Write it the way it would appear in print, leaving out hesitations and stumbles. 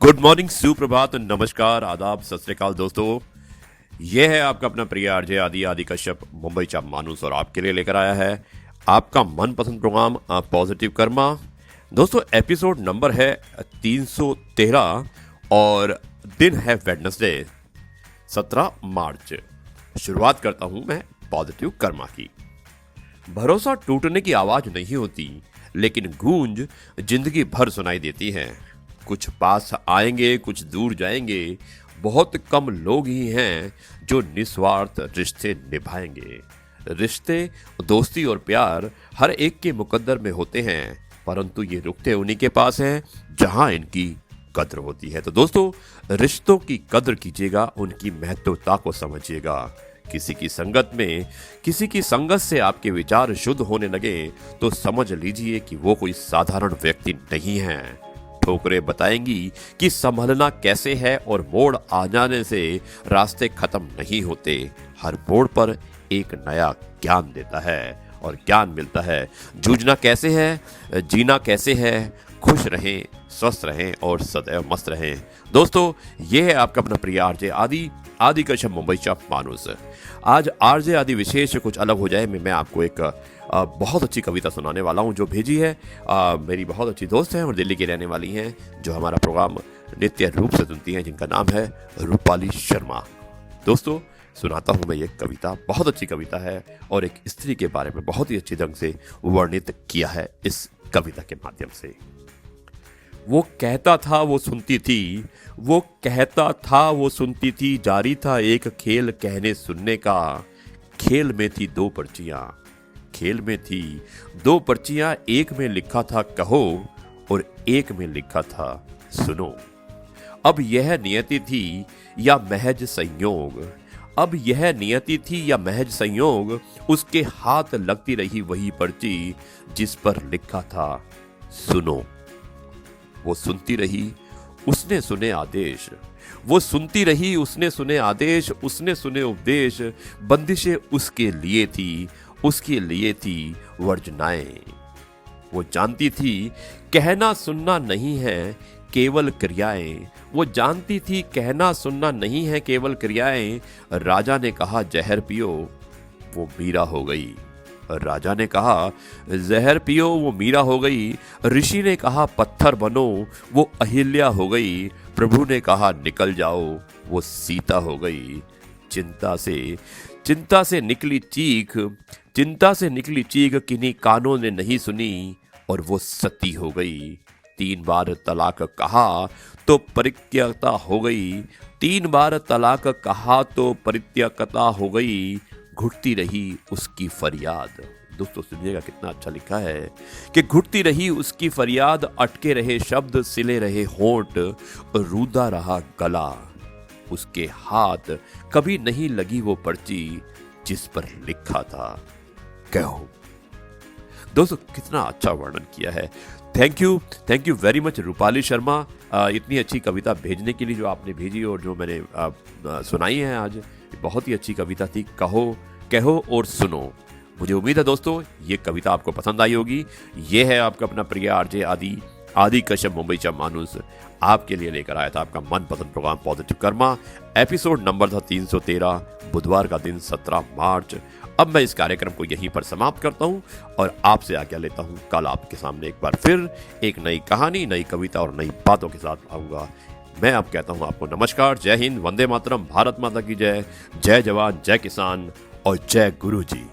Good morning, सुप्रभात, नमस्कार, आदाब, सत श्री अकाल दोस्तों। ये है आपका अपना प्रिय आरजे आदि कश्यप मुंबई चा मानुस और आपके लिए लेकर आया है आपका मनपसंद प्रोग्राम पॉजिटिव कर्मा। दोस्तों एपिसोड नंबर है 313 और दिन है वेडनेसडे 17 मार्च। शुरुआत करता हूं मैं पॉजिटिव कर्मा की। भरोसा टूटने की आवाज नहीं होती, लेकिन गूंज जिंदगी भर सुनाई देती है। कुछ पास आएंगे, कुछ दूर जाएंगे, बहुत कम लोग ही हैं जो निस्वार्थ रिश्ते निभाएंगे। रिश्ते, दोस्ती और प्यार हर एक के मुकद्दर में होते हैं, परंतु ये रुकते उन्हीं के पास हैं जहां इनकी कद्र होती है। तो दोस्तों, रिश्तों की कद्र कीजिएगा, उनकी महत्वता को समझिएगा। किसी की संगत में, किसी की संगत से आपके विचार शुद्ध होने लगे तो समझ लीजिए कि वो कोई साधारण व्यक्ति नहीं है। ठोकरें बताएंगी कि संभलना कैसे है और मोड़ आ जाने से रास्ते खत्म नहीं होते। हर मोड़ पर एक नया ज्ञान देता है और ज्ञान मिलता है। जूझना कैसे है, जीना कैसे है, खुश रहें, स्वस्थ रहें और सदैव मस्त रहें। दोस्तों, ये है आपका अपना प्रिय आरजे आदि कश्यप मुंबई चा मानुस। आज आरजे आदि विशेष कुछ अलग हो जाए, मैं आपको एक बहुत अच्छी कविता सुनाने वाला हूं जो भेजी है मेरी बहुत अच्छी दोस्त हैं और दिल्ली की रहने वाली हैं, जो हमारा प्रोग्राम नित्य रूप से सुनती हैं, जिनका नाम है रूपाली शर्मा। दोस्तों, सुनाता हूं मैं ये कविता। बहुत अच्छी कविता है और एक स्त्री के बारे में बहुत ही अच्छी ढंग से वर्णित किया है इस कविता के माध्यम से। वो कहता था वो सुनती थी, वो कहता था वो सुनती थी, जारी था एक खेल कहने सुनने का। खेल में थी दो पर्चियां, खेल में थी दो पर्चियां, एक में लिखा था कहो और एक में लिखा था सुनो। अब यह नियति थी या महज संयोग, अब यह नियति थी या महज संयोग, उसके हाथ लगती रही वही पर्ची जिस पर लिखा था सुनो। वो सुनती रही, उसने सुने आदेश, वो सुनती रही, उसने सुने आदेश, उसने सुने उपदेश। बंदिशें उसके लिए थी, उसके लिए थी वर्जनाएं। वो जानती थी कहना सुनना नहीं है केवल क्रियाएं, वो जानती थी कहना सुनना नहीं है केवल क्रियाएं। राजा ने कहा जहर पियो, वो मीरा हो गई। राजा ने कहा जहर पियो, वो मीरा हो गई। ऋषि ने कहा पत्थर बनो, वो अहिल्या हो गई। प्रभु ने कहा निकल जाओ, वो सीता हो गई। चिंता से निकली चीख, चिंता से निकली चीख किन्हीं कानों ने नहीं सुनी और वो सती हो गई। 3 बार तलाक कहा तो परित्यक्ता हो गई, 3 बार तलाक कहा तो परित्यक्ता हो गई। घुटती रही उसकी फरियाद। दोस्तों सुनिएगा कितना अच्छा लिखा है कि घुटती रही उसकी फरियाद, अटके रहे शब्द, सिले रहे होंठ, रूदा रहा गला। उसके हाथ कभी नहीं लगी वो पर्ची जिस पर लिखा था कहो। दोस्तों कितना अच्छा वर्णन किया है। Thank you very much Rupali Sharma, इतनी अच्छी कविता भेजने के लिए जो आपने भेजी और जो मैंने सुनाई है आज। बहुत ही अच्छी कविता थी, कहो और सुनो। मुझे उम्मीद है दोस्तों ये कविता आपको पसंद आई होगी। ये है आपका अपना प्रिय आरजे आदि कश्यप मुंबई चा मानुस, आपके लिए लेकर आया था आपका मनपसंद programme positive karma. Episode number था 313, बुधवार का दिन 17 मार्च। अब मैं इस कार्यक्रम को यहीं पर समाप्त करता हूं और आपसे आज्ञा लेता हूं। कल आपके सामने एक बार फिर एक नई कहानी, नई कविता और नई बातों के साथ आऊंगा। मैं अब कहता हूं आपको नमस्कार, जय हिंद, वंदे मातरम, भारत माता की जय, जय जवान, जय किसान और जय गुरु जी।